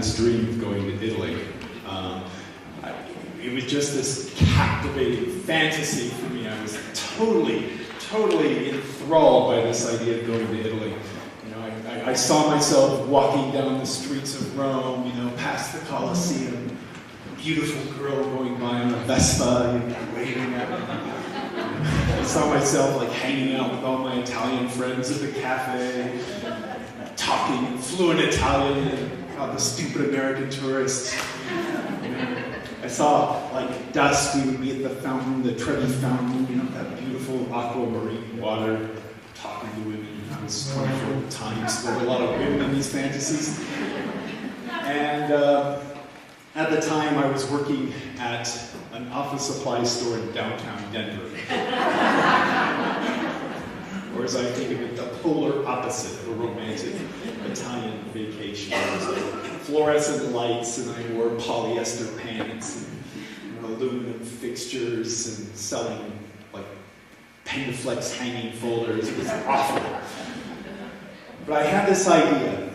this dream of going to Italy. It was just this captivating fantasy for me. I was totally enthralled by this idea of going to Italy. I saw myself walking down the streets of Rome, past the Colosseum, a beautiful girl going by on a Vespa, waving at me. I saw myself hanging out with all my Italian friends at the cafe, talking in fluent Italian about the stupid American tourists. I saw, at dusk, we would be at the fountain, the Trevi Fountain, that beautiful aquamarine water, talking to women. I was 24 at the time, so there were a lot of women in these fantasies. And at the time, I was working at an office supply store in downtown Denver. Or as I think of it, the polar opposite of a romantic Italian vacation. There was fluorescent lights, and I wore polyester pants, and aluminum fixtures, and selling Pendaflex hanging folders. It was awful. But I had this idea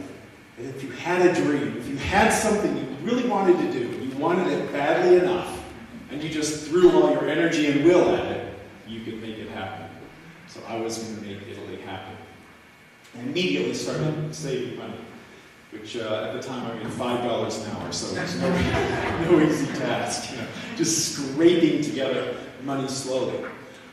that if you had a dream, if you had something you really wanted to do, you wanted it badly enough, and you just threw all your energy and will at it, you could make it happen. So I was going to make Italy happen. I immediately started saving money, which at the time I made $5 an hour, so it was no easy task. Just scraping together money slowly.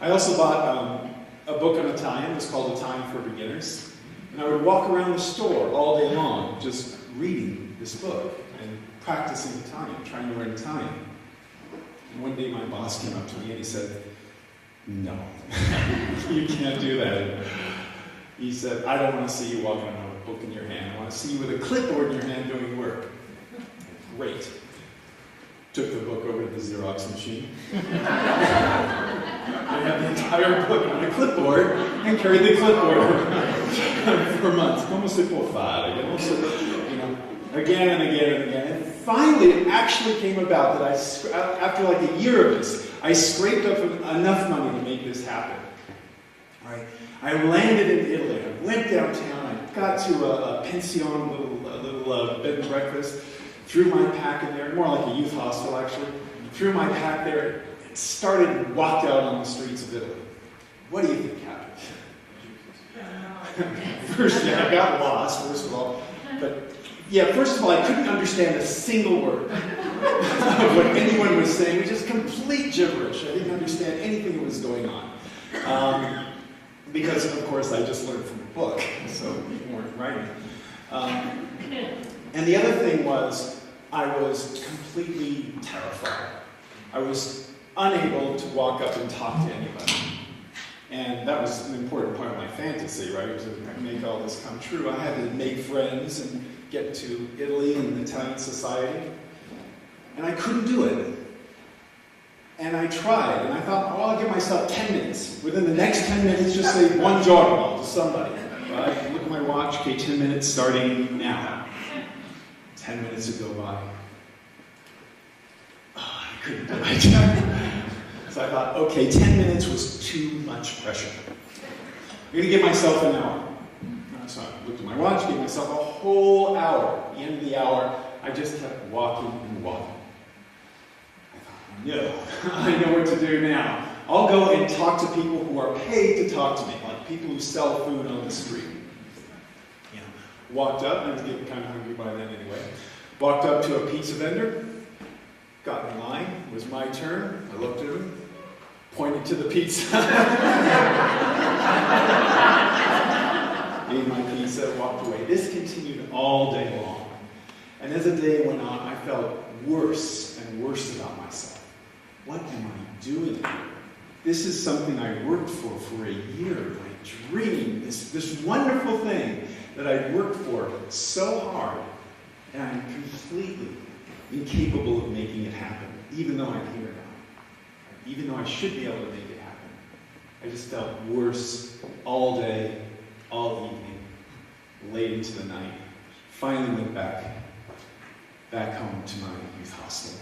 I also bought a book on Italian. It was called Italian for Beginners. And I would walk around the store all day long just reading this book and practicing Italian, trying to learn Italian. And one day my boss came up to me and he said, "No, you can't do that." He said, "I don't want to see you walking around with a book in your hand. I want to see you with a clipboard in your hand doing work." Great. Took the book over to the Xerox machine. I had the entire book on a clipboard and carried the clipboard for months. Come si può fare? Again and again and again. And finally, it actually came about that after a year of this, I scraped up enough money to make this happen. Right? I landed in Italy. I went downtown. I got to a pension, a little bed and breakfast. Threw my pack in there, more like a youth hostel actually. Threw my pack there, and started and walked out on the streets of Italy. What do you think happened? First, I got lost, first of all. But, first of all, I couldn't understand a single word of what anyone was saying. It was just complete gibberish. I didn't understand anything that was going on. Because, of course, I just learned from a book, so people weren't writing. And the other thing was, I was completely terrified. I was unable to walk up and talk to anybody. And that was an important part of my fantasy, right? To make all this come true. I had to make friends and get to Italy and Italian society. And I couldn't do it. And I tried, and I thought, I'll give myself 10 minutes. Within the next 10 minutes, just say one giorno to somebody. Right? Look at my watch, okay, 10 minutes starting now. 10 minutes to go by. I couldn't do it. So I thought, okay, 10 minutes was too much pressure. I'm going to give myself an hour. So I looked at my watch, gave myself a whole hour. At the end of the hour, I just kept walking and walking. I thought, no, I know what to do now. I'll go and talk to people who are paid to talk to me, like people who sell food on the street. Walked up, I was getting kind of hungry by then anyway. Walked up to a pizza vendor, got in line, it was my turn. I looked at him, pointed to the pizza. Ate my pizza, walked away. This continued all day long. And as the day went on, I felt worse and worse about myself. What am I doing here? This is something I worked for a year. My dream, this wonderful thing that I'd worked for so hard, and I'm completely incapable of making it happen, even though I'm here now. Even though I should be able to make it happen. I just felt worse all day, all evening, late into the night. Finally went back home to my youth hostel.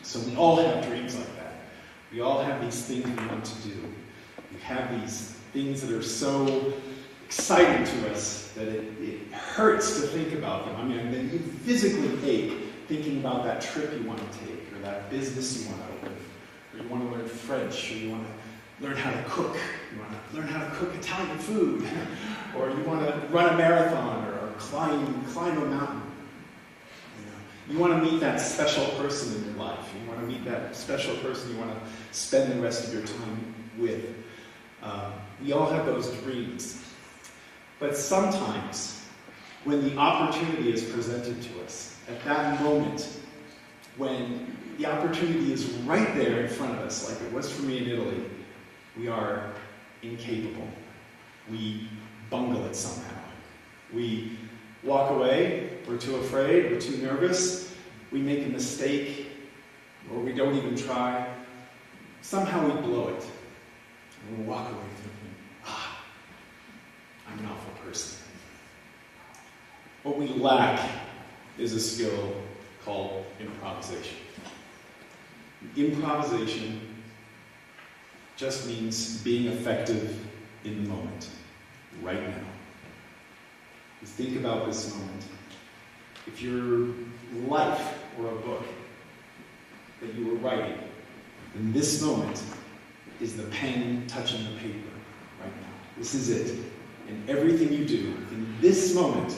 So we all have dreams like that. We all have these things we want to do. We have these things that are so exciting to us that it hurts to think about them. I mean, that you physically ache thinking about that trip you want to take, or that business you want to open, or you want to learn French, or you want to learn how to cook. You want to learn how to cook Italian food, or you want to run a marathon, or climb a mountain. You want to meet that special person in your life. You want to meet that special person you want to spend the rest of your time with. We all have those dreams. But sometimes, when the opportunity is presented to us, at that moment, when the opportunity is right there in front of us, like it was for me in Italy, we are incapable. We bungle it somehow. We walk away, we're too afraid, we're too nervous, we make a mistake, or we don't even try. Somehow we blow it. And we walk away thinking, I'm an awful person. What we lack is a skill called improvisation. Improvisation just means being effective in the moment, right now. You think about this moment. If your life were a book that you were writing, then this moment is the pen touching the paper right now. This is it. And everything you do in this moment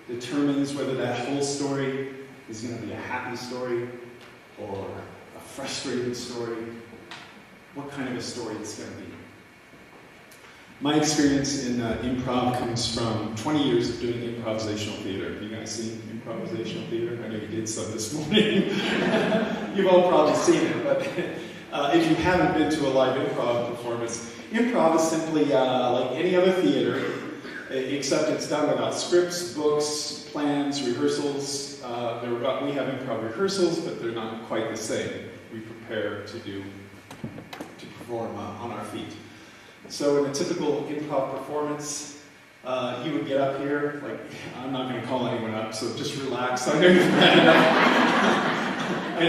determines whether that whole story is going to be a happy story or a frustrating story, what kind of a story it's going to be. My experience in improv comes from 20 years of doing improvisational theater. Have you guys seen improvisational theater? I know you did some this morning. You've all probably seen it, but if you haven't been to a live improv performance, improv is simply like any other theater, except it's done without scripts, books, plans, rehearsals. We have improv rehearsals, but they're not quite the same. We prepare to perform on our feet. So in a typical improv performance, you would get up here, like, I'm not going to call anyone up, so just relax. I know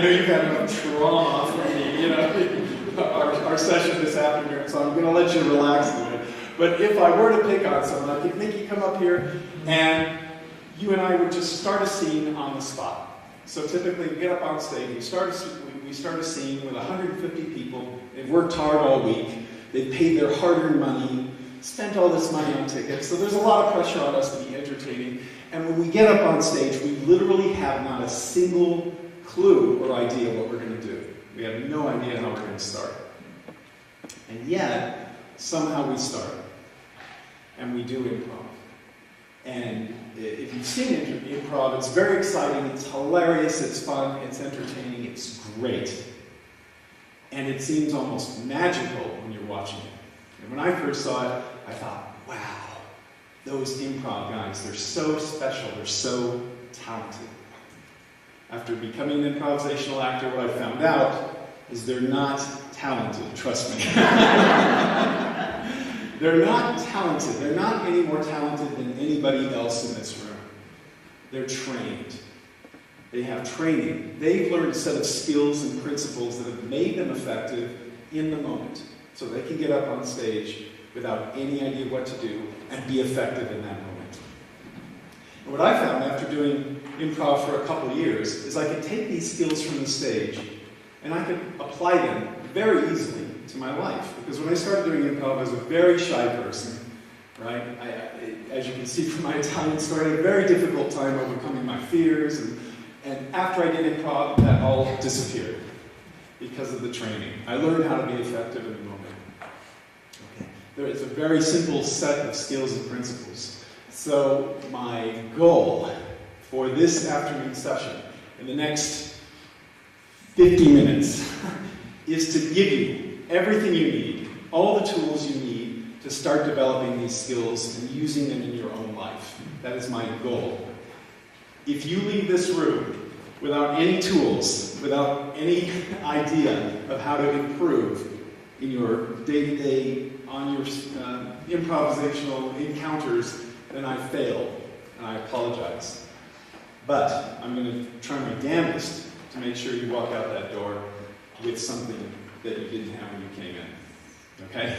you've had enough trauma from our session this afternoon, so I'm going to let you relax a bit. But if I were to pick on someone, I could make you come up here, and you and I would just start a scene on the spot. So typically, we get up on stage, we start a scene with 150 people. They've worked hard all week. They've paid their hard-earned money, spent all this money on tickets, so there's a lot of pressure on us to be entertaining. And when we get up on stage, we literally have not a single clue or idea what we're going to do. We have no idea how we're going to start. And yet, somehow we start. And we do improv. And if you've seen improv, it's very exciting, it's hilarious, it's fun, it's entertaining, it's great. And it seems almost magical when you're watching it. And when I first saw it, I thought, wow, those improv guys, they're so special, they're so talented. After becoming an improvisational actor, what I found out is they're not talented, trust me. They're not talented. They're not any more talented than anybody else in this room. They're trained. They have training. They've learned a set of skills and principles that have made them effective in the moment. So they can get up on stage without any idea what to do and be effective in that moment. And what I found after doing improv for a couple of years is I could take these skills from the stage and I could apply them very easily to my life. Because when I started doing improv, I was a very shy person, right? As you can see from my Italian story, I had a very difficult time overcoming my fears. And after I did improv, that all disappeared because of the training. I learned how to be effective in the moment. Okay. There is a very simple set of skills and principles. So my goal for this afternoon session, in the next 50 minutes, is to give you everything you need, all the tools you need to start developing these skills and using them in your own life. That is my goal. If you leave this room without any tools, without any idea of how to improve in your day-to-day, on your improvisational encounters, then I failed, and I apologize. But I'm going to try my damnedest to make sure you walk out that door with something that you didn't have when you came in. Okay?